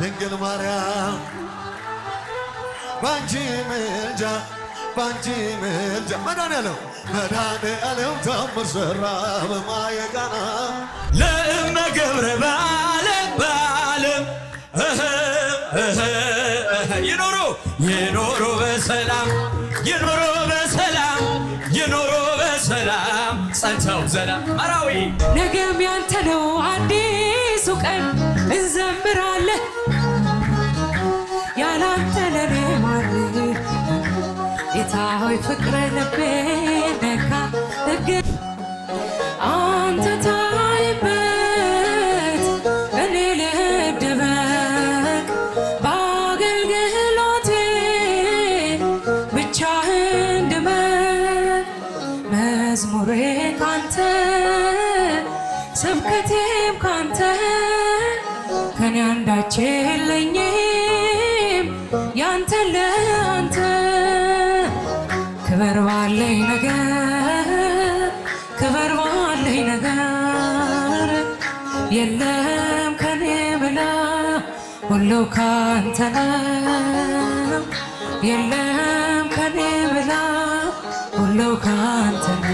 ድንግል ማርያም ባንቺ ምልጃ መድኃኔዓለም ታምር ሠራ በማየ ቃና ለእመ ገብረ በዓለም ይኖሩ በሰላም ጸንተው ዘላለም መራዊ ነገም ያንተ ነው አዲሱ ቀን እንዘምራለን ያላንተ ለኔ ማን ጌታ ሆይ ፍቅር ልቤ ነካ አንተ ታይበት እኔ ልደበቅ በአገልግሎቴ ብቻህን ድመቅ መዝሙሬ ካንተ ስብከቴም ካንተ ከኔ አንዳች የለኝም ያንተ ለአንተ ክብር ባለኝ ነገር የለም ከኔ ብላ ሁሉ ካንተ ነው የለም ከኔ ብላ ሁሉ ካንተ ነው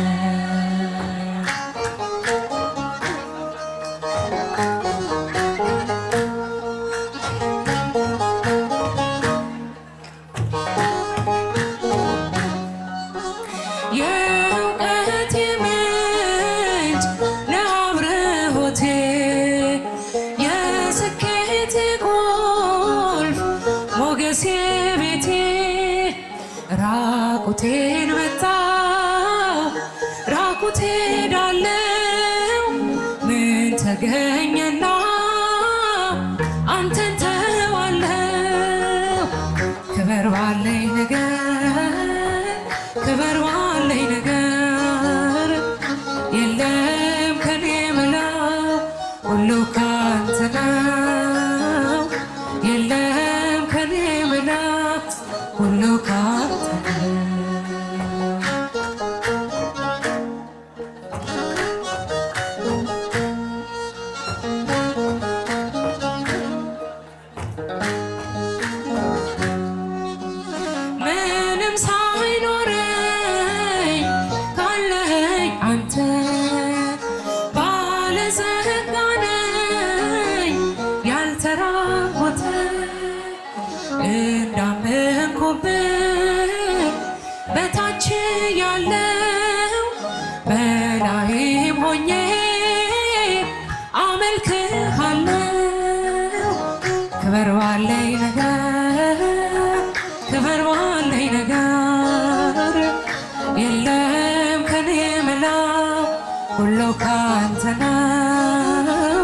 ራቁቴን መጣው ራቁቴን ዳለው ምን ተገኘና አንተን ተዋለው ክብር ባለኝ ነገር የለም ከኔ ብለው ሁሉ ካንተ ነው የለም ከኔ ብለው ሁሉ ካንተ ምንም ሳይኖረኝ ካለኸኝ አንተ ባለጸጋ ነኝ ያልተራቆተ እንዳመንኩብህ በታች ያለው በላይም ሆኜ አመልክሃለሁ ክብር ባለኝ ነገር የለም ከኔ ምለው ሁሉ ካንተ ነው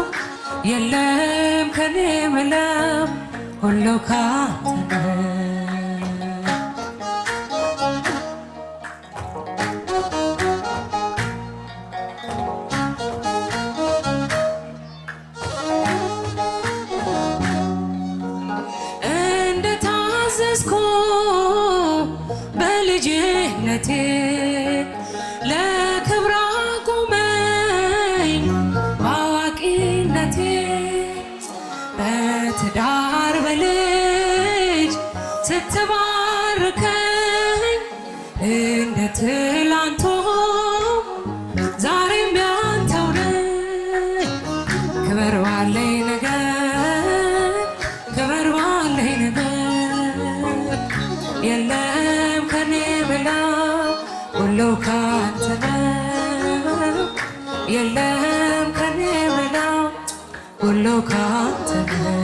የለም ከኔ ምለው ሁሉ ካንተ ነው በልጅነቴ ለክብር አቁመኝ በአዋቂነቴ በትዳር በልጅ ስትባርከኝ እንደ ትላንቱ ዛሬም ያንተው ነኝ ክብር ባለኝ ነገር የለም ከኔ ብለው ሁሉ ካንተ ነው የለም ከኔ ብለው ሁሉ ካንተ ነው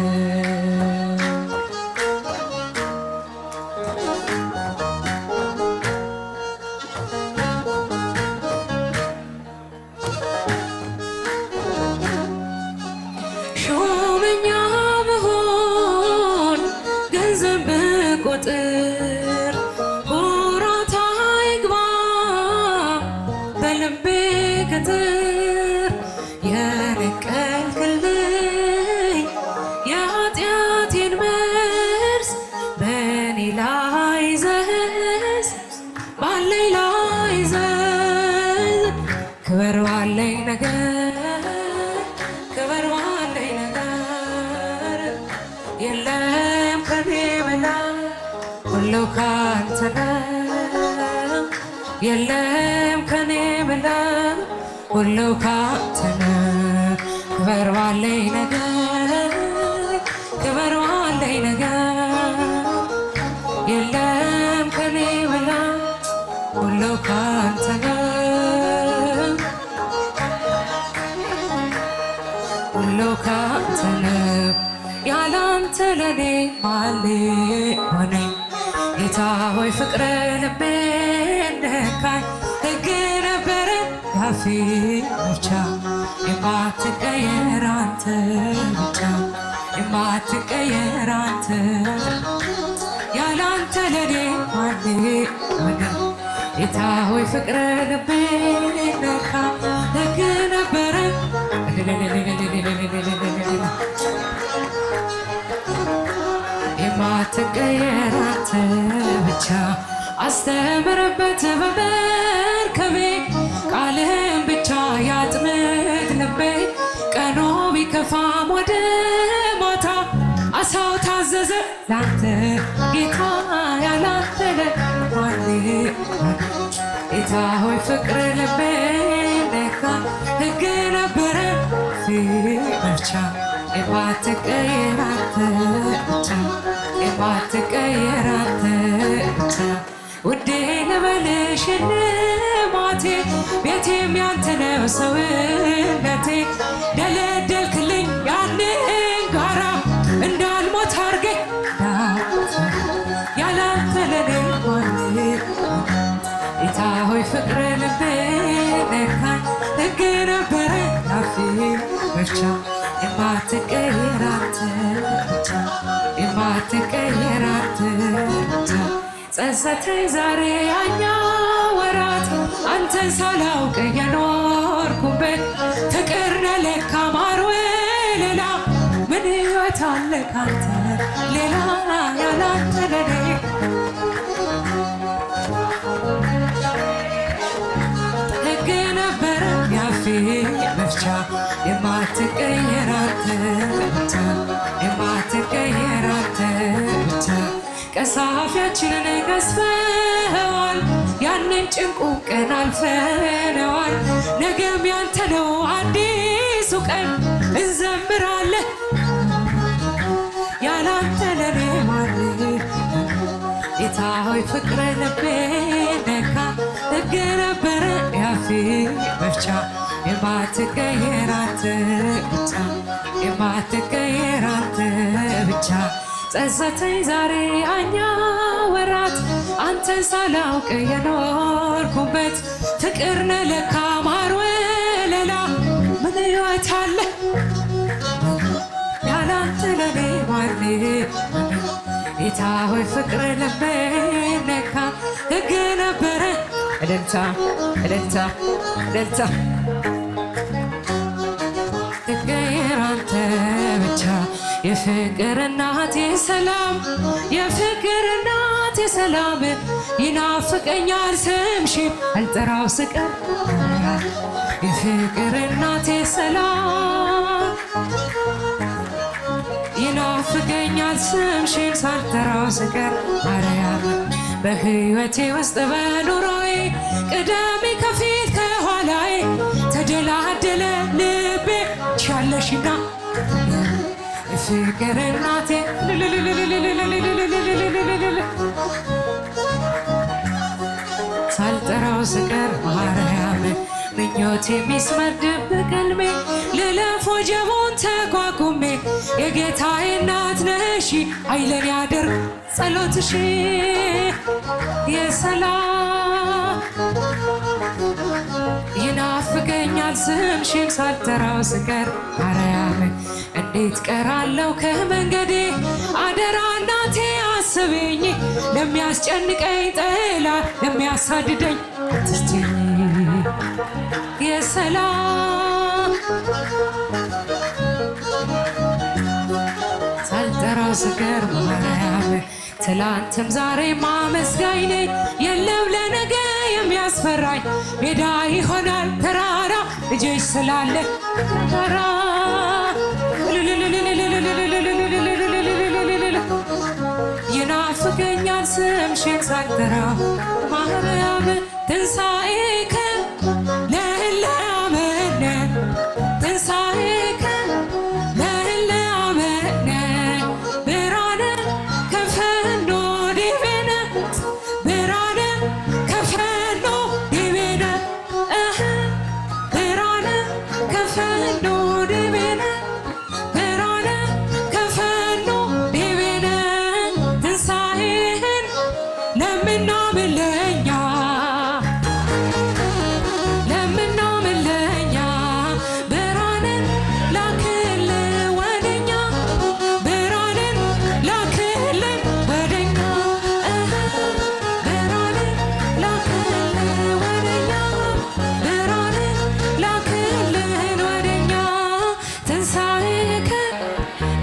ሹመኛ ብሆን ገንዘብ ብቆጥር ኩራት አይግባ በልቤ ቅጥር የነቀልክልኝ የኃጢአቴን መርዝ በእኔ ላይ ዘዝ ባለኝ ላይ ዘዝ ክብር ባለኝ ነገር የለም ከኔ በላይ ሁሉ ካንተ ነው። የለም ከኔ በላይ ሁሉ ካንተ ነው። ክበር ባለኝ ነገር ክበር ባለኝ ነገር የለም ከኔ በላይ ሁሉ ካንተ ነው። ሁሉ ካንተ ነው። ያላንተ ለኔ ማን ሆነኝ? ጌታ ሆይ ፍቅር ልቤን ነካኝ። ሕግ ነበረ ያፌ ብቻ የማትቀየር አንተ ብቻ የማትቀየር አንተ። ያላንተ ለኔ ማን ሆነኝ? ጌታ ሆይ ፍቅር ልቤን ነካኝ። ሕግ ነበረ የማትቀየር አንተ ብቻ። አስተምርበት በመርከቤ ቃልህን ብቻ ያጥምድ ልቤ። ቀኑ ቢከፋም ወደ ማታ አሳው ታዘዘ ላንተ ጌታ። ያላንተ ለማን ጌታ ሆይ ፍቅር ልቤ ነካ። ሕግ ነበረ ብቻ የማትቀየር አንተ ብቻ የማትቀየር አንተ ብቻ። ውዴ ልበልሽ ልማቴ ቤቴም ያንተ ነው ሰውነቴ። ደለደልክልኝ ያንን ጋራ እንዳልሞት አርገኝ ያላንተ ለኔ ማን ጌታ ሆይ ፍቅር ልቤ ነካኝ። ሕግ ነበረ ያፌ ብቻ የማትቀየር አንተ ብቻ የማትቀየር አንተ ብቻ። ጸጸተኝ ዛሬ ያኛ ወራት አንተን ሳላውቅ የኖርኩበት። ፍቅር ነህ ለካ ማር ወለላ ምን ሕይወት አለ ካንተ ሌላ? ያላንተ ለኔ ሕግ ነበረ ያፌ ብቻ የማትቀየር አንተ ብቻ የማትቀየር አንተ ብቻ። ቀሳፊያችንን ገዝፈዋል ያንን ጭንቁ ቀን አልፈነዋል። ነገም ያንተ ነው አዲሱ ቀን እንዘምራለን። ያላንተ ለኔ ማን ጌታ ሆይ ፍቅር ልቤ ነካ። ሕግ ነበረ ያፌ ብቻ የማትቀየር አንተ ብቻ የማትቀየር አንተ ብቻ። ጸጸተኝ ዛሬ ያኛ ወራት አንተን ሳላውቅ የኖርኩበት። ፍቅር ነህ ለካ ማር ወለላ ምን ሕይወት አለ ያላንተ ለኔ ማን ጌታ ሆይ ፍቅር ልቤ ነካ። ሕግ ነበረ እልልታ እልልታ እልልታ ትቀየር አንተ ብቻ የፍቅር እናት የሰላም የፍቅር እናት የሰላም ይናፍቀኛል ስምሽን አልጠራው ስቀር። የፍቅር እናት የሰላም ይናፍቀኛል ስምሽን ሳልጠራው ስቀር። ማርያም በሕይወቴ ውስጥ በኑሮዬ ቅደሜ ከፊት ከኋላዬ ተደላደለ ልቤ ቻለሽና የፍቅር እናቴ ሳልጠራው ስቀር። ማርያም ምኞቴ የሚስመር ድብቅ ሕልሜ ልለፍ ወጀቡን ተቋቁሜ። የጌታዬ እናት ነሽ ኃይልን ያድርግ ጸሎትሽ የሰላም ይናፍቀኛል ስምሽን ሳልጠራው ስቀር። ማርያም እንዴት ቀራለው ከመንገዴ አደራ እናቴ አስበኝ። ለሚያስጨንቀኝ ጠላት ለሚያሳድደኝ ትስችኝ የሰላም ሳልጠራው ስቀር። ማርያም ትላንትም ዛሬ ማመስጋኝ ነኝ። የለም ለነገ የሚያስፈራኝ ሜዳ ይሆናል ተራራ ልጅሽ ስላለ ተራራ ስምሽን ሳልጠራ ማርያም ትንሣኤከ ለእለ አመነ ትንሣኤከ ለእለ አመነ ብርሃነ ከፈኖ ዲቤነ ብርሃነ ከፈኖ ዲቤነ ብርሃነ ከፈኖ ዲቤነ ብርሃነ ከፈኖ ዲቤነ ትንሣኤህን ለምናምን ለእኛ ለምናምን ለእኛ ብርሃንን ላክልን ወደኛ ብርሃንን ላክልን ወደኛ ብርሃንን ላክልን ወደኛ ብርሃንን ላክልን ወደኛ ትንሣኤከ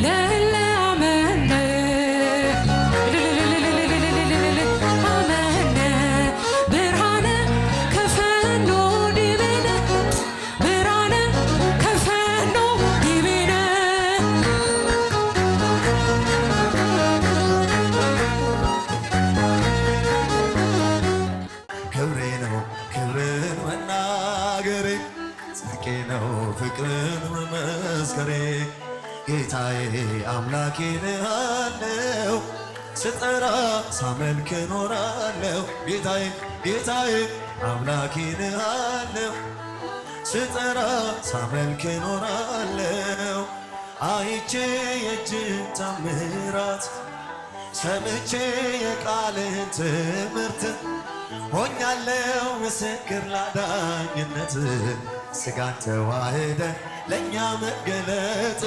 ለእለ አመነ አመነ ብርሃነ ከፈኖ ዲቤነ ብርሃነ ከፈኖ ዲቤነ ክብሬ ነው ክብርን መናገሬ ጽድቄ ነው ፍቅርን መመስከሬ ጌታዬ አምላኬ እልሃለሁ ስጠራ ሳመልክ እኖራለሁ ጌታዬ ጌታዬ አምላኬ እልሃለሁ ስጠራ ሳመልክ እኖራለሁ አይቼ የእጅን ታምራት ሰምቼ የቃልህን ትምህርት ሆኛለሁ ምስክር ላዳኝነት ስጋን ተዋህደ ለእኛ መገለጥ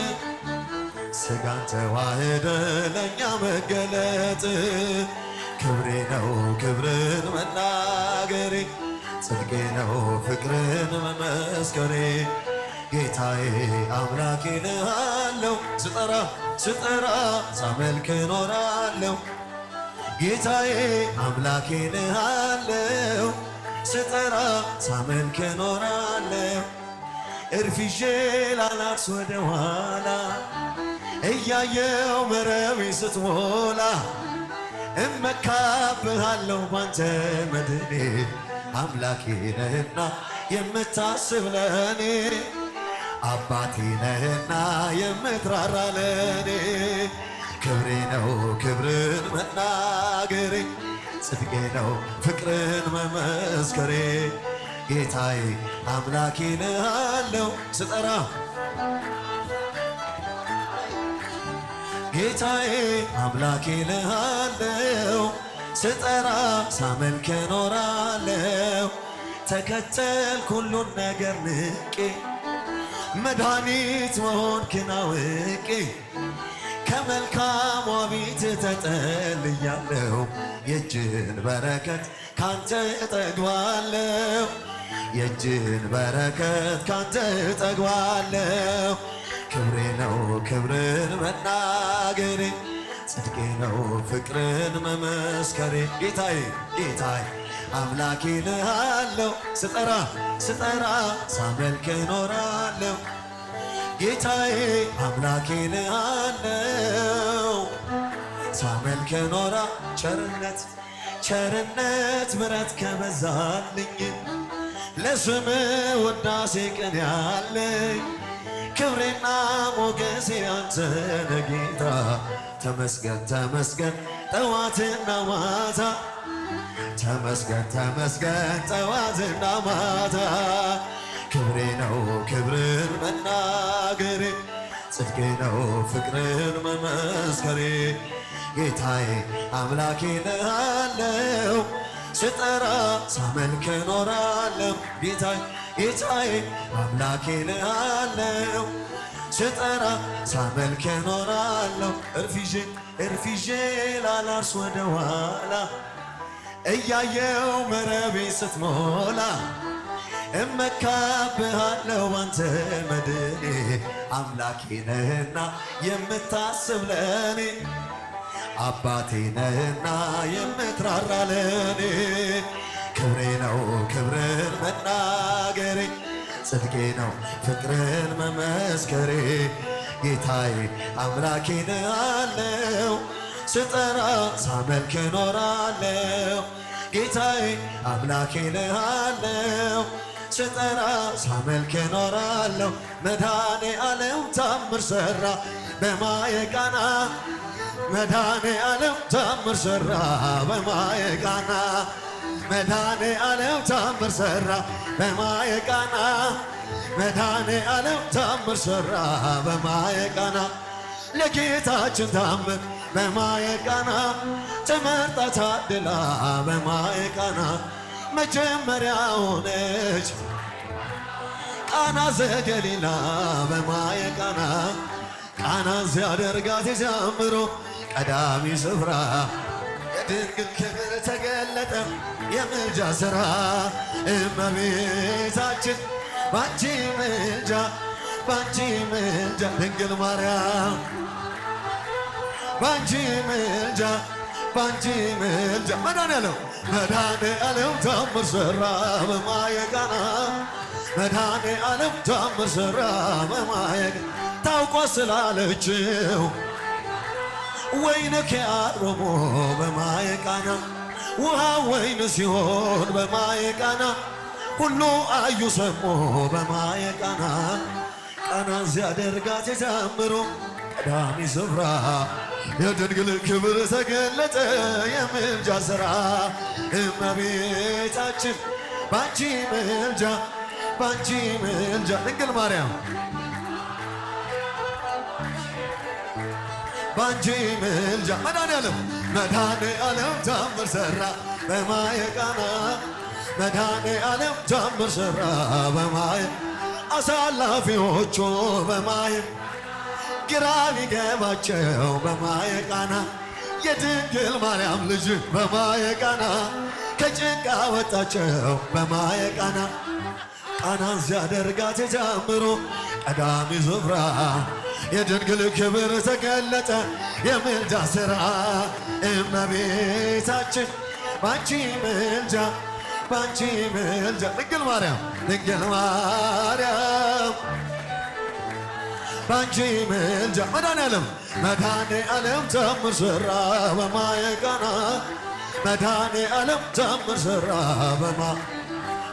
ስጋን ተዋህደ ለእኛ መገለጥ ክብሬ ነው ክብርን መናገሬ ጽድቄ ነው ፍቅርን መመስከሬ ጌታዬ አምላኬ እልሃለሁ ስጠራ ሳመልክ እኖራለሁ ጌታዬ አምላኬ እልሃለሁ ስጠራ ሳመልክ እኖራለሁ እርፊዤ ላላርስ ወደ ኋላ እያየው መረቤ ስትሞላ እመካብሃለሁ ባንተ መድኔ አምላኬ ነህና የምታስብ ለኔ አባቴ ነህና የምትራራ ለኔ ክብሬ ነው ክብርን መናገሬ ጽድቄ ነው ፍቅርን መመስከሬ ጌታዬ አምላኬ እልሃለሁ ስጠራ ጌታዬ አምላኬ እልሃለሁ ስጠራ ሳመልክ እኖራለሁ ተከተልኩ ሁሉን ነገር ንቄ መድኃኒት መሆንክን አውቄ ከመልካሟ ቤት ተጠልያለሁ የእጅን በረከት ካንተ እጠግባለሁ የእጅን በረከት ካንተ እጠግባለሁ ክብሬ ነው ክብርን መናገሬ ጽድቄ ነው ፍቅርን መመስከሬ ጌታዬ ጌታዬ አምላኬ እልሃለሁ ስጠራ ሳመልክ እኖራለሁ ጌታዬ አምላኬ እልሃለሁ ሳመልክ እኖራ ቸርነት ምሕረት ከበዛልኝ ለስም ውዳሴ ቅኔ ያለኝ ክብሬና ሞገሴ አንተ ነህ ጌታ ተመስገን ተመስገን ጠዋትና ማታ ተመስገን ተመስገን ጠዋትና ማታ ክብሬ ነው ክብርን መናገሬ ጽድቄ ነው ፍቅርን መመስከሬ ጌታዬ አምላኬ እልሃለሁ ስጠራ ሳመልክ እኖራለሁ ጌታዬ አምላኬ እልሃለሁ ስጠራ ሳመልክ እኖራለሁ እርፊዤ ላላርስ ወደ ኋላ እያየው መረቤ ስትሞላ እመካብሃለሁ ባንተ መድኔ አምላኬ ነህና የምታስብ ለኔ አባቴ ነህና የምትራራ ለኔ ክብሬ ነው ክብርን መናገሬ ጽድቄ ነው ፍቅርን መመስከሬ ጌታዬ አምላኬ እልሃለሁ ስጠራ ሳመልክ እኖራለሁ ጌታዬ አምላኬ እልሃለሁ ስጠራ ሳመልክ እኖራለሁ መድኃኔ ዓለም ታምር ሠራ በማየ ቃና መድኃኔ ዓለም ታምር ሠራ በማየ ቃና መድኃኔ ዓለም ታምር ሠራ በማየ ቃና መድኃኔ ዓለም ታምር ሠራ በማየ ቃና ለጌታችን ታምር በማየ ቃና ተመርጣ ታድላ በማየ ቃና መጀመሪያ ሆነች ቃና ዘገሊላ በማየ ቃና ቃና ሲያደርጋት ሲያምሮ ቀዳሚ ስፍራ የድንግል ክብር ተገለጠ የምልጃ ሥራ እመቤታችን ባንቺ ምልጃ ድንግል ማርያም ባንቺ ምልጃ መድኃኔዓለም ታምር ሠራ በማየ ቃና መድኃኔዓለም ታምር ሠራ በማየ ቃና ታውቋ ስላለችው ወይን ከአሮሞ በማየ ቃና ውሃ ወይን ሲሆን በማየ ቃና ሁሉ አዩ ሰሙ በማየ ቃና ቃናን ሲያደርጋት ሲያምሩ ቀዳሚ ስፍራ የድንግል ክብር ተገለጠ የምልጃ ሥራ እመቤታችን ባንቺ ምልጃ ድንግል ማርያም ባንቺ ምልጃ መድኃኔዓለም ታምር ሠራ በማየ ቃና መድኃኔዓለም ታምር ሠራ በማየ አሳላፊዎቹ በማየ ግራ ቢገባቸው በማየ ቃና የድንግል ማርያም ልጅ በማየ ቃና ከጭንቅ አወጣቸው በማየ ቃና ቃናን ሲያደርጋት ሲያምሩ ቀዳሚ ስፍራ የድንግል ክብር ተገለጠ የምልጃ ሥራ እመቤታችን ባንቺ ምልጃ ድንግል ማርያም ባንቺ ምልጃ መድኃኔዓለም ታምር ሠራ በማየ ቃና መድኃኔዓለም ታምር ሠራ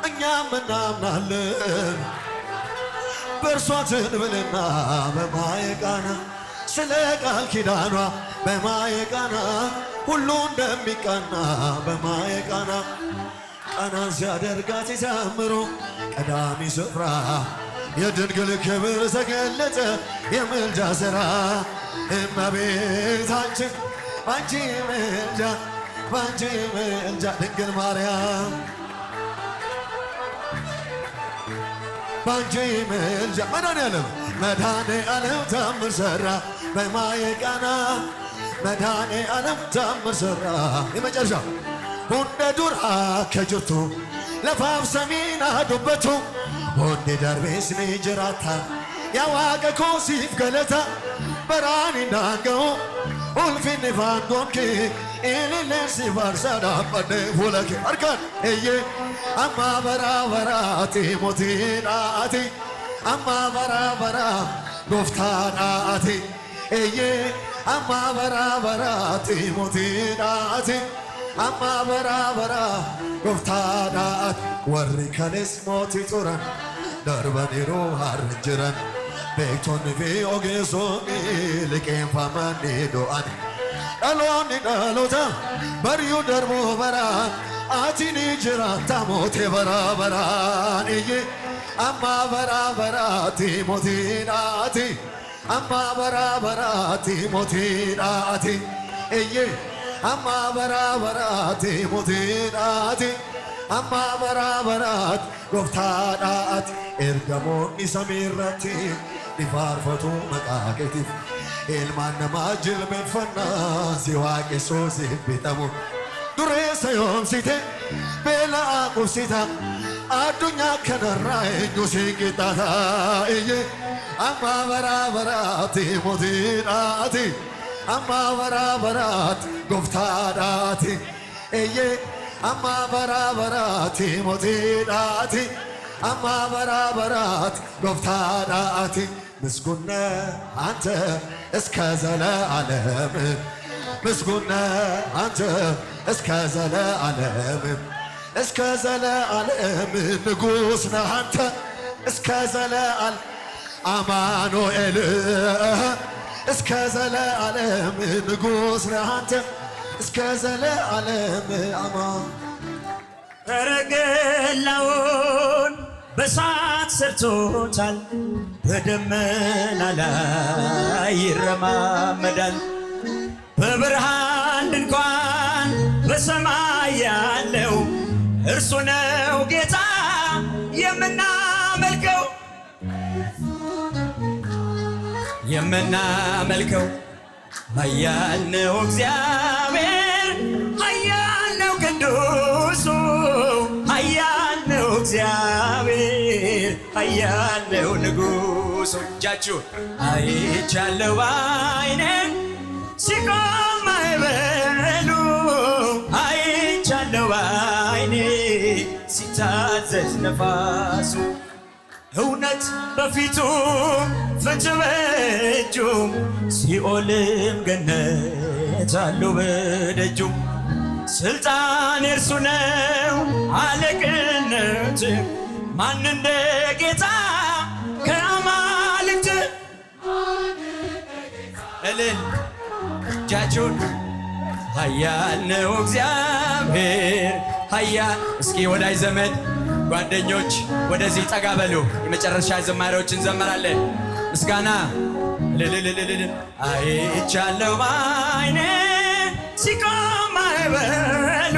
እኛም እናምናለን በእርሷ ትንብልና በማየ ቃና ስለ ቃል ኪዳኗ በማየ ቃና ሁሉ እንደሚቃና በማየ ቃና ቃናን ሲያደርጋት ሲያምሩ ቀዳሚ ስፍራ የድንግል ክብር ተገለጠ የምልጃ ሥራ እመቤታችን ባንቺ ምልጃ ድንግል ማርያም ባንቺ ምልጃ መድኃኔዓለም ታምር ሠራ በማየ ቃና መድኃኔዓለም ታምር ሠራ የመጨረሻ ሁንደ ዱራ ከጅርቱ ለፋፍ ሰሚና ዱበቱ ሁንዴ ደርቤስኒ ጅራታ ያዋቀ ኮሲፍ ገለታ በራኒ እንዳንገው ኡልፊኒ ፋንጎንኪ ኢሊሌሲ ባርሳዳ በደ ፉለኪ አርካን እዬ አማ በራበራቲ ሞቲናቲ አማ በራበራ ጎፍታናቲ እዬ አማ በራበራቲ ሞቲናቲ አማ በራበራ ጎፍታናት ወሪ ከኔስ ሞቲ ጡረን ደርበኒሩ ሃርጅረን ቤክቶን ፊ ኦጌሶኒ ልቄንፋመኒ ዶአን ዳሎኒ ዳሎታ በርዩ ደርቦ በራን አቲኒ ጅራታ ሞቴ በራበራን እዬ አማ በራበራቲ ሞቲናቲ አማ በራበራቲ ሞቲናቲ እዬ አማ በራበራቲ ሞቲናቲ አማ በራበራት ጎፍታናት ኤርገሞኒ ሰሚረቲ ዲፋርፈቱ መቃቄቲፍ ilmaan namaa jilbeenfannaa si waaqessoo si bitamu dureessa yoomsite beelaa qubsita addunyaa kanarraa eenyu si qixxaata iyye amma baraa baraatti mootiidhaati amma baraa baraatti gooftaadhaati iyye amma baraa baraatti mootiidhaati amma baraa baraatti gooftaadhaati ምስጉነ አንተ እስከ ዘለዓለም ምስጉን ነህ አንተ እስከ ዘለዓለም እስከ ዘለዓለም ንጉሥ ነህ አንተ እስከ ዘለዓለም አማኑኤል እስከ ዘለዓለም ንጉሥ ነህ አንተ እስከ ዘለዓለም አማን ሰረገላውን በእሳት ሰርቶታል በደመና ላይ ይረማመዳል በብርሃን ድንኳን በሰማይ ያለው እርሱ ነው ጌታ የምናመልከው ኃያል ነው እግዚአብሔር ኃያል ነው ቅዱሱ ኃያል ነው እግዚአብሔር ኃያል ነው ንጉሡ እጃችሁ አይቻለሁ በዓይኔ ሲቆም ማዕበሉ አይቻለሁ በዓይኔ ሲታዘዝ ነፋሱ እውነት በፊቱ ፍርድ በእጁ ሲኦልም ገነት አሉ በደጁ ስልጣን የእርሱ ነው አለቅነት ማን እንደ ጌታ ከአማልክት እልል እጃችሁን ኃያል ነው እግዚአብሔር ኃያል እስኪ ወዳጅ ዘመድ ጓደኞች ወደዚህ ጠጋ በሉ የመጨረሻ ዝማሬዎችን እንዘምራለን ምስጋና ልልልልል አይቻለሁ በዓይኔ ሲቆም ማዕበሉ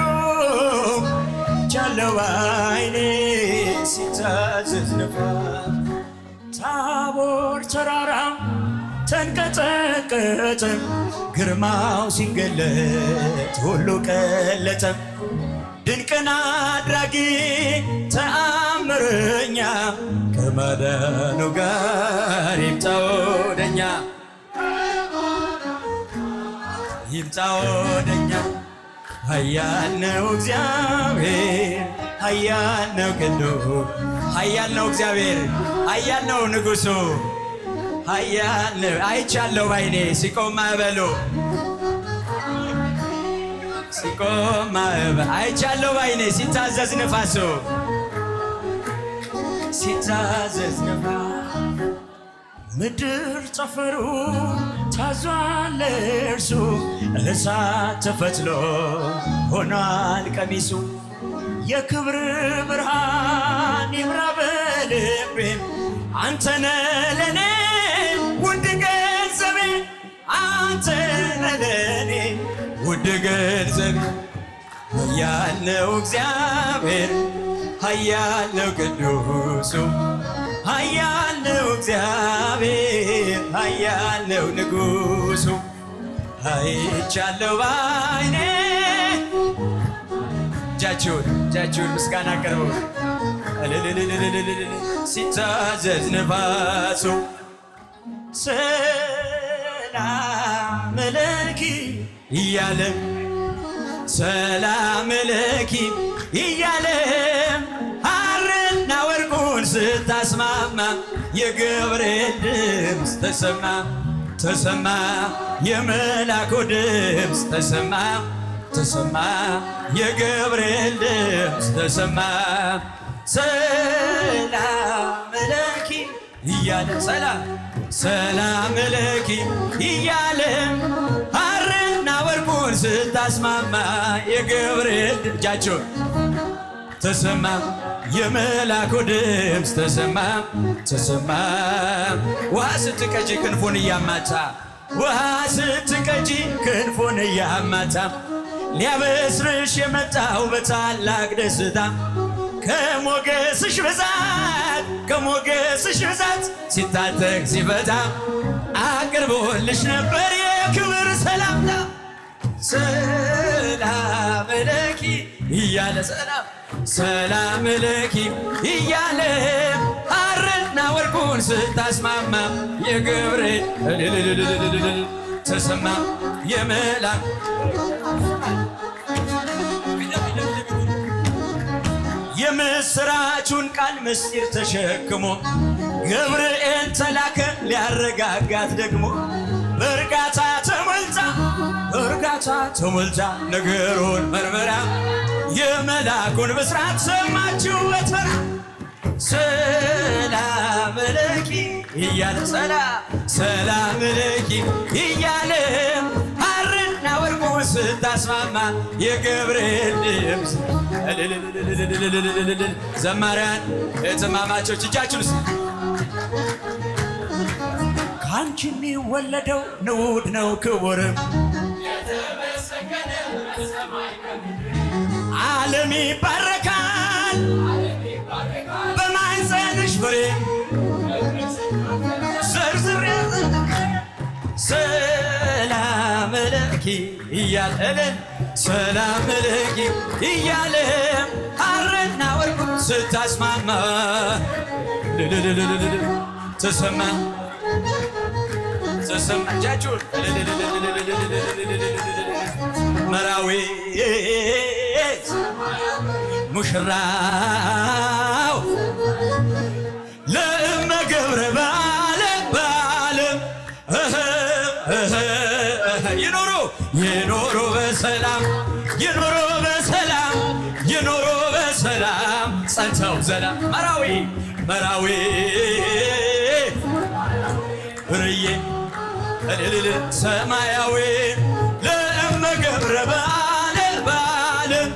አይቻለሁ በዓይኔ ሲታዘዝ ነፋስ ታቦር ተራራ ተንቀጠቀጠ ግርማው ሲገለጥ ሁሉ ቀለጠ ድንቅን አድራጊ ተአምረኛ ከማዳኑ ጋር ይምጣ ወደኛ ይምጣ ወደኛ ኃያል ነው እግዚአብሔር ኃያል ነው ቅዱስ ኃያል ነው እግዚአብሔር ኃያል ነው ንጉሡ ኃያል ነው አይቻለሁ በዓይኔ ሲቆም ማዕበሉ ሲቆም አይቻለሁ በዓይኔ ሲታዘዝ ነፋሱ ሲታዘዝ ነፋስ ምድር ጠፈሩ ታዟል እርሱ እሳት ተፈትሎ ሆኗል ቀሚሱ የክብር ብርሃን ይብራ በልቤ አንተ ነህ ለኔ ውድ ገንዘቤ አንተ ነህ ለኔ ውድ ገንዘቤ ኃያል ነው እግዚአብሔር ኃያል ነው ቅዱሱ ኃያል ነው እግዚአብሔር ኃያል ነው ንጉሡ አይቻለሁ በዓይኔ እጃችሁን ምስጋና ቀርቡ ሲታዘዝ ነፋሱ ሰላም ለኪ እያለ ሰላም ለኪ እያለ ሐርና ወርቁን ስታስማማ የገብርኤል ድምፅ ተሰማ ተሰማ የመላኩ ድምፅ ተሰማ ተሰማ የገብርኤል ድምፅ ተሰማ ሰላም ለኪ እያለ ሰላም ለኪ እያለ ሐርና ወርቁን ስታስማማ የገብርኤል እጃችሁን ተሰማ የመላኩ ድምፅ ተሰማ ተሰማ ውሃ ስትቀጂ ክንፉን እያማታ ውሃ ስትቀጂ ክንፉን እያማታ ሊያበስርሽ የመጣው በታላቅ ደስታ ከሞገስሽ ብዛት ሲታጠቅ ሲፈታ አቅርቦልሽ ነበር የክብር ሰላምታ ሰላም ለኪ እያለ ሰላም ለኪ እያለ ሐርና ወርቁን ስታስማማ የገብርኤል ተሰማ የመላክ የምስራቹን ቃል ምስጢር ተሸክሞ ገብርኤል ተላከ ሊያረጋጋት ደግሞ በእርጋታ እርጋታ ተሞልታ ነገሩን መርምራ የመልአኩን ብስራት ሰማችው በተራ ሰላም ለኪ እያለ ሰላም ለኪ እያለ ሐርና ወርቁን ስታስማማ የገብርኤል ድምፅ ዘማሪያን እህትማማቾች እጃችሁን ከአንቺ የሚወለደው ንዑድ ነው ክቡርም ዓለም ይባረካል በማኅፀንሽ ፍሬ ዘርዝሬ ሰላም ለኪ እያለ ሰላም ለኪ እያለ ሐርና ወርቁን ስታስማማ ተሰማ እጃችሁን መራዊት ሙሽራው ለእመ ገብረ በዓለም ይኖሩ በሰላም ጸንተው ዘላለም መራዊ ብርዬ ሰማያዊ ለእመ ገብረ በዓለም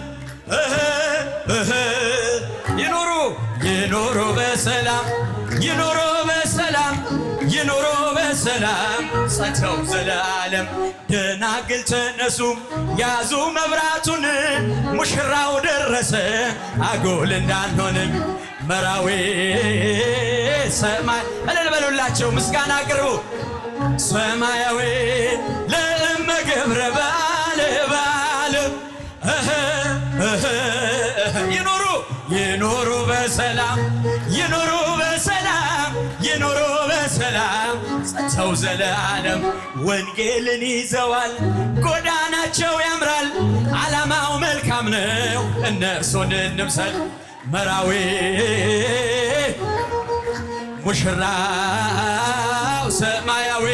ይኖሩ በሰላም ጸንተው ዘላለም ደናግል ተነሱ ያዙ መብራቱን ሙሽራው ደረሰ አጎል እንዳንሆንም መራዊ ሰማይ እልል በሉላቸው ምስጋና አቅርቡ ሰማያዊ ለእመ ገብረ በዓለም ይኖሩ በሰላም ጸንተው ዘላለም ወንጌልን ይዘዋል ጎዳናቸው ያምራል ዓላማው መልካም ነው እነርሱን እንምሰል መራዊ ሙሽራው ሰማያዊ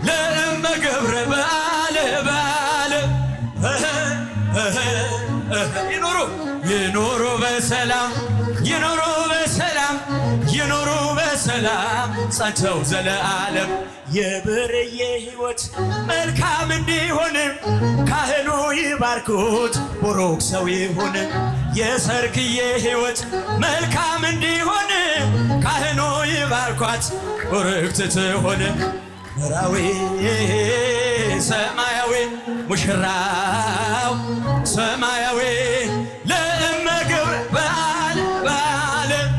ለእመ ገብረ በዓለም ይኖሩ በሰላም ጸንተው ዘለዓለም የብርዬ ሕይወት መልካም እንዲሆን ካህኑ ይባርኩት ቡሩክ ሰው ይሁን የሰርክዬ ሕይወት መልካም እንዲሆን ካህኑ ይባርኳት ቡርክት ትሁን መራዊ ሰማያዊ ሙሽራው ሰማያዊ ለእመ ገብረ በዓለም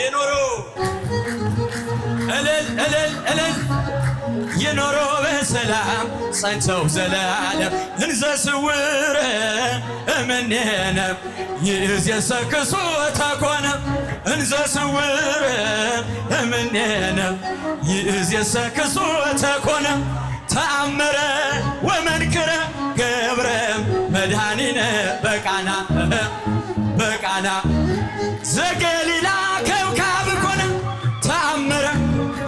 ይኖሩ እልል ይኖሩ በሰላም ጸንተው ዘላለም እንዘ ስውረ እምኔነ ይእዜሰ ተኮነ እንዘ ስውረ እምኔነ ይእዜሰ ተኮነ ተአምረ ወመንክረ ገብረ መድኃኒነ በቃና ዘገሊላ ከብካብ ኮነ ተአምረ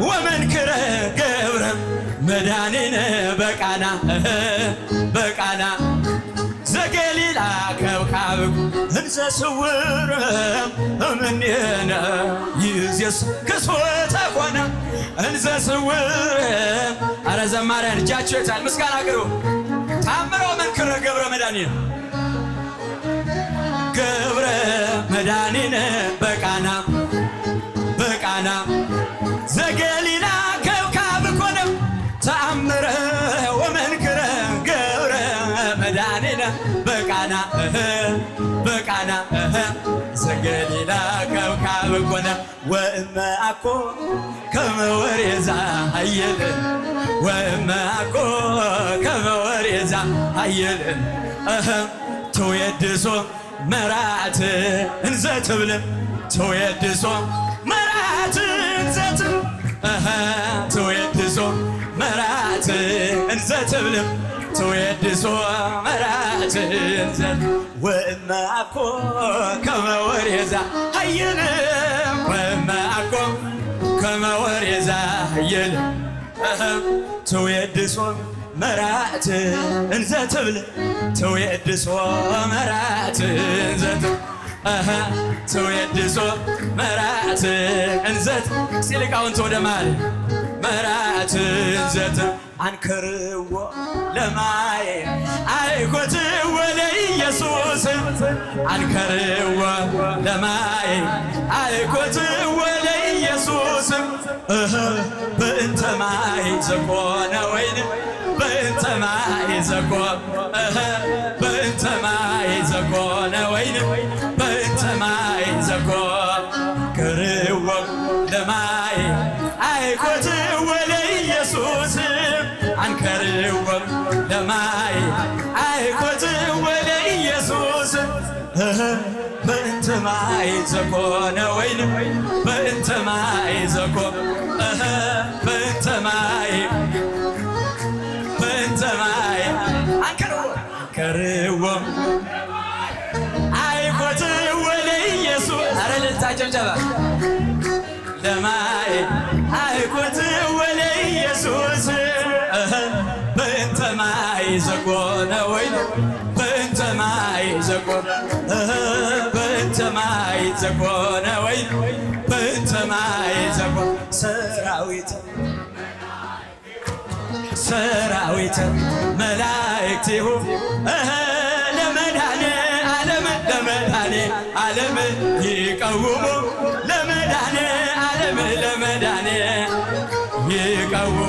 ወመንክረ ገብረ መድኃኒነ በቃና ዘገሊላ ከብካብ እንዘ ስውረ እምኔነ ይእዜሰ ተኮነ እንዘ ስውረ አረ ዘማሪያን እጃችሁ የታል ምስጋና አቅርቡ ተአምረ ወመንክረ ገብረ መድኃኒነ በቃና ዘገሊላ ከብካብ ኮነ ተአምረ ወመንክረ ገብረ መድኃኒነ በቃና ዘገሊላ ከብካብ ኮነ ወእመ አኮ ከመ ወሬዛ ኃየልን ተወድሶ መራት እንዘ ትብልም ተወድሶ መራት እንዘ ትብልም ተወድሶ መራት እንዘ ወእመ አኮ ከመ ወሬዛ ኃየልን ወእመ አኮ ከመ ወሬዛ ኃየልን ተወድሶ መራት እንዘ ትብል ተወድሶ መራት እንዘ ተወድሶ መራት እንዘ ሲልቃውን ተወደማል መራት እንዘ አንከርዎ ለማይ አይኮት ወለ ኢየሱስ አንከርዎ ለማይ አይኮት ወለ ኢየሱስ በእንተ ማይ ዘኮነ ወይን በእንተ ማይ ዘኮነ በእንተ ማይ ዘኮነ ወይን በእንተ ማይ ዘኮነ ከርዎ ለማይ አይኮት ወለ ኢየሱስ አንከርዎ ለማይ አይኮት ወለ ኢየሱስ በእንተ ማይ ዘኮነ ወይን በእንተ ማይ ዘኮነ በእንተ ማይ አንከርዎ አይኮት ወለ ኢየሱስ አረ ለታ ጨብጨባ ለማይ አይኮት ወለ ኢየሱስ በእንተ ማይ ዘኮነ ወይን በእንተ ማይ ዘኮነ በእንተ ማይ ዘኮነ ወይን በእንተ ማይ ዘኮነ ሰራዊት መላእክቲሁ ለመድኃኔ ዓለም ለመድኃኔ ዓለም ይቀውሙ ለመድኃኔ ዓለም ለመድኃኔ ይቀውሙ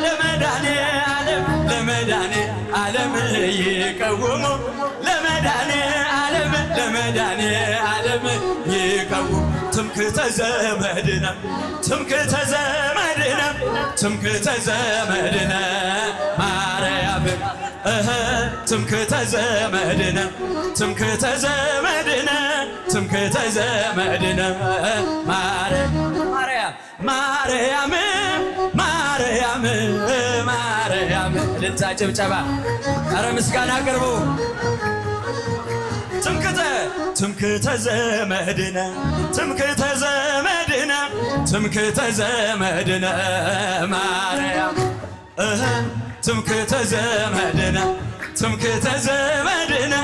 ለመድኃኔ ዓለም ለመድኃኔ ዓለም ይቀውሙ ለመድኃኔ ዓለም ለመድኃኔ ዓለም ይቀውሙ ትምክህተ ዘመድነ ትምክህተ ዘመድነ ትምክህተ ዘመድነ ማርያም ትምክህተ ዘመድነ ትምክህተ ዘመድነ ትምክህተ ዘመድነ ማርያም ማርያም ማርያም ማርያም ልልታ ጭብጨባ ኧረ ምስጋና አቅርቡ ትምክህተ ዘመድነ ትምክህተ ዘመድነ ትምክህተ ዘመድነ ማርያም ትምክህተ ዘመድነ ትምክህተ ዘመድነ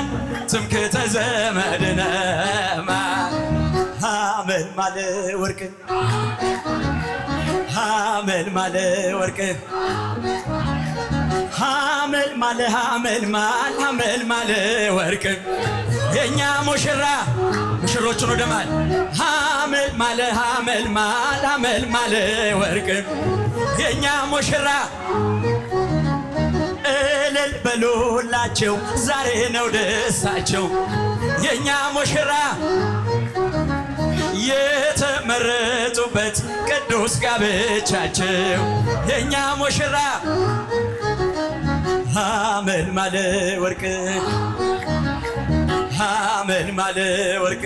ትምክህተ ዘመድነ ሐመልማለ ወርቅ ሐመልማለ ወርቅ ሐመልማለ ሐመልማለ ወርቅ የኛ ሙሽራ ሙሽሮቹን ወደማል ሐመልማለ ሐመልማለ ወርቅ የኛ ሙሽራ እልል በሉላቸው ዛሬ ነው ደስታቸው የኛ ሙሽራ የተመረጡበት ቅዱስ ጋብቻቸው የኛ ሙሽራ ሐመልማለ ወርቅ ሐመልማለ ወርቅ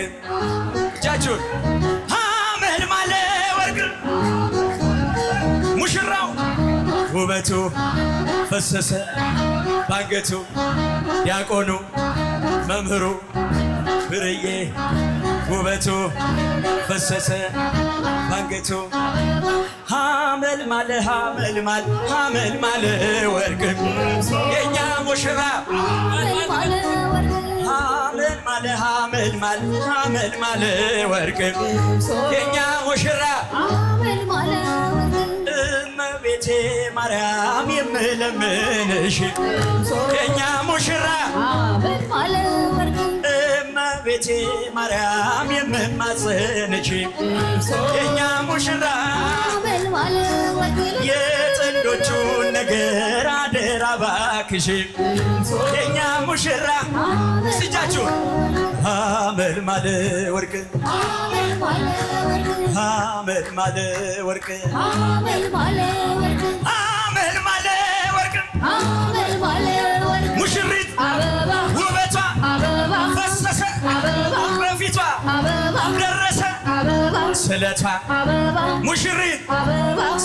እጃችሁን ሐመልማለ ወርቅ ሙሽራው ውበቱ ፈሰሰ ባንገቱ ዲያቆኑ መምህሩ ብርዬ ውበቱ ፈሰሰ ባንገቱ ሐመልማለ ሐመልማለ ወርቅ የኛ ሙሽራ ሐመልማለ ሐመልማለ ወርቅ የኛ ሙሽራ እመቤቴ ማርያም የምለምንሽ የኛ ሙሽራ እመቤቴ ማርያም የምማጽንሽ የኛ ሙሽራ የጥንዶቹን ነገር አደራ እባክሽ የኛ ሙሽራ ስጃችሁን ሐመልማለ ወርቅ ሐመልማለ ወርቅ ሐመልማለ ወርቅ ሙሽሪት ውበቷ ፈሰሰ በፊቷ ደረሰ ስለቷ ሙሽሪት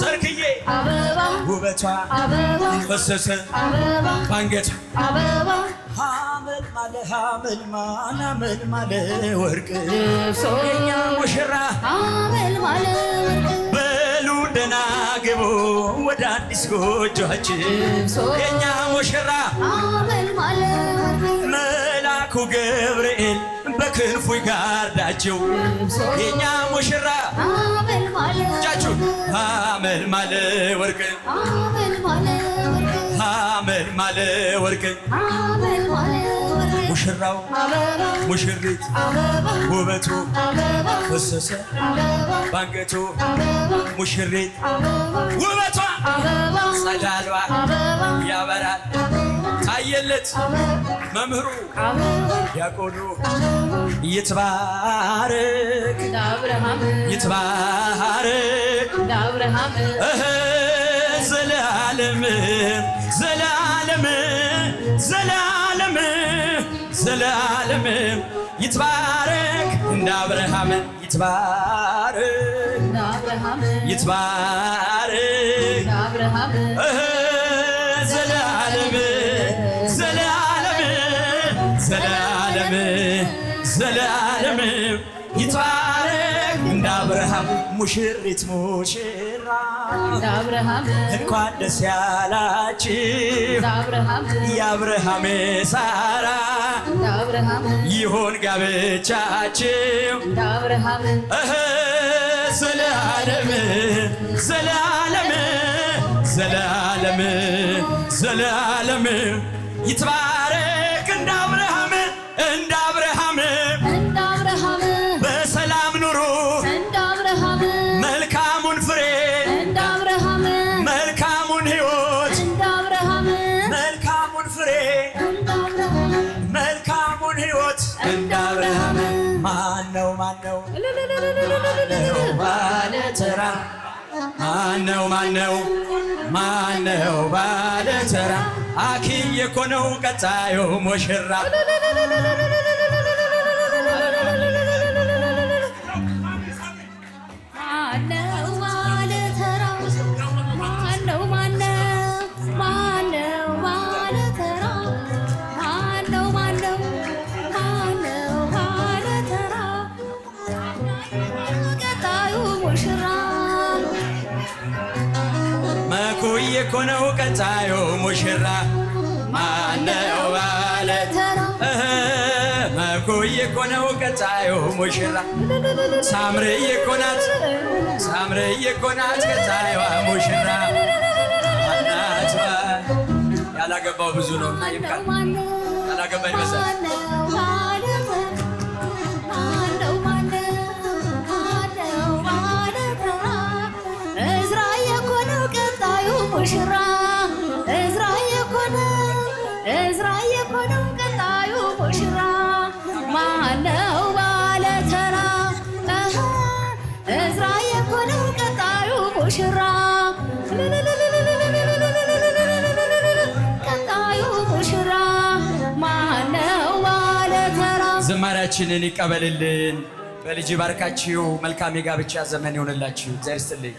ሰርክዬ ውበቷ ፈሰሰ ባንገቷ ሐመልማለ ሐመልማለ ወርቅ የኛ ሙሽራ በሉል ደህና ግቡ ወደ አዲስ ጎጆአችን የኛ ሙሽራ መልአኩ ገብርኤል በክንፉ ይጋርዳቸው የኛ ሙሽራ እጃችሁን ሐመልማለ ወርቅ ሐመልማለ ወርቅ ሙሽራው ሙሽሪት ውበቱ ፈሰሰ ባንገቱ ሙሽሪት ውበቷ ጸዳሏ ያበራል ታየለት መምህሩ ያቆኑ ይትባረክ ይትባረክ ዘላለም ዘላለም ዘላለም ዘላለም ይትባረክ እንደ አብርሃም ይትባረክ ይትባረክ ዘላለም ዘላለም ዘላለም ዘላለም ይትባረክ እንደ አብርሃም ሙሽሪት ሙሽራ እንኳን ደስ ያላችሁ የአብርሃም ሳራ ይሁን ጋብቻችሁ ዘላለም ዘላለም ዘላለም ዘላለም ይትባረክ እንደ አብርሃም እንደ አብርሃም በሰላም ኑሩ መልካሙን ፍሬ መልካሙን ሕይወት መልካሙን ፍሬ መልካሙን ሕይወት እንደ አብርሃም ማነው ማነው ባለተራ ማነው ማነው ማነው ባለተራ አኪዬ እኮ ነው ቀጣዩ ሙሽራ መኩዬ እኮ ነው ቀጣዩ ሙሽራ ማነው ባለተራ መኩዬ እኮ ነው ቀጣዩ ሙሽራ ሳምርዬ እኮ ናት ሳምርዬ እኮ ናት ቀጣዩዋ ሙሽራ እናት ያላገባው ብዙ ነው እና ይብቃል ያላገባ ይበዛል ሙሽራ እዝራዬ እኮ ነው ቀጣዩ ሙሽራ ማነው ባለተራ እዝራዬ እኮ ነው ቀጣዩ ሙሽራ ቀጣዩ ሙሽራ ማነው ባለተራ ዝማሬያችንን ይቀበልልን በልጅ ባርካችሁ መልካም የጋብቻ ዘመን ይሆንላችሁ እግዚአብሔር ይስጥልኝ